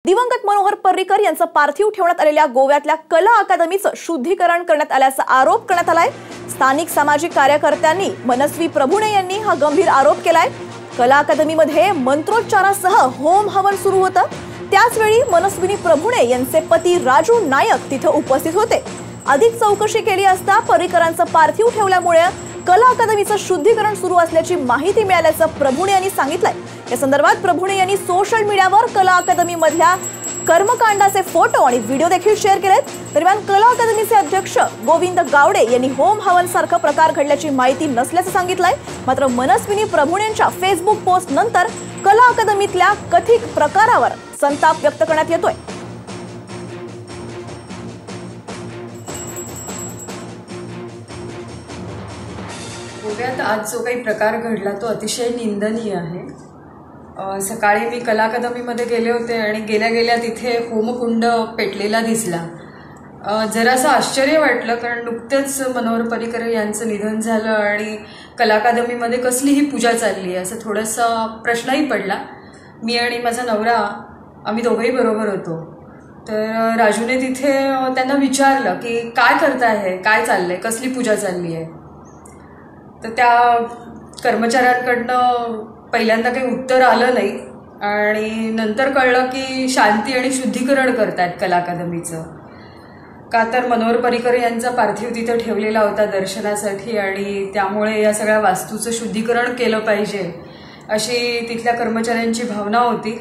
दिवंगत मनोहर पर्रीकर यांचं पार्थिव ठेवण्यात आलेल्या गोव्यातल्या कला अकादमीचं शुद्धीकरण करण्यात आल्याचा आरोप करण्यात आलाय। स्थानिक सामाजिक कार्यकर्त्यांनी मनस्वी प्रभुणे यांनी हा गंभीर आरोप केलाय। कला अकादमीमध्ये मंत्रोच्चारासह होम हवन सुरू होतं। त्याच वेळी मनस्विनी प्रभुणे यांचे पती राजू नायक तिथे उपस्थित होते। अधिक चौकशी केली असता पर्रीकरांचं पार्थिव ठेवल्यामुळे कला अकादमीचं शुद्धीकरण सुरू असल्याची माहिती मिळाल्याचं प्रभुणे यांनी सांगितलंय। या संदर्भात प्रभुणे यांनी सोशल मीडियावर कला अकादमी मधल्या कर्मकांडाचे फोटो आणि व्हिडिओ देखील शेअर केलेत। दरम्यान कला अकादमीचे अध्यक्ष गोविंद गावडे यांनी होम हवन सारखा प्रकार घडल्याची माहिती नसल्याचं सांगितलंय। मात्र मनस्विनी प्रभुणेंच्या फेसबुक पोस्ट नंतर कला अकादमीतल्या कथित प्रकारावर संताप व्यक्त करण्यात येतोय। गोव्यात आज जो काही प्रकार घडला तो अतिशय निंदनीय आहे। सकाळी मी कला अकादमीमध्ये गेले होते आणि गेल्या तिथे होमकुंड पेटलेला दिसला। जरासं आश्चर्य वाटलं, कारण नुकतेच मनोहर पर्रीकर यांचं निधन झालं आणि कला अकादमीमध्ये कसलीही पूजा चालली आहे असं थोडासा प्रश्नही पडला। मी आणि माझा नवरा आम्ही दोघंही बरोबर होतो। तर राजूने तिथे त्यांना विचारलं की काय करताय, काय चाललंय, कसली पूजा चालली आहे। तर त्या कर्मचाऱ्यांकडनं पहिल्यांदा काही उत्तर आलं नाही आणि नंतर कळलं की शांती आणि शुद्धीकरण करतायत कला अकादमीचं। का तर मनोहर पर्रीकर यांचा पार्थिव तिथे ठेवलेला होता दर्शनासाठी आणि त्यामुळे या सगळ्या वास्तूचं शुद्धीकरण केलं पाहिजे अशी तिथल्या कर्मचाऱ्यांची भावना होती।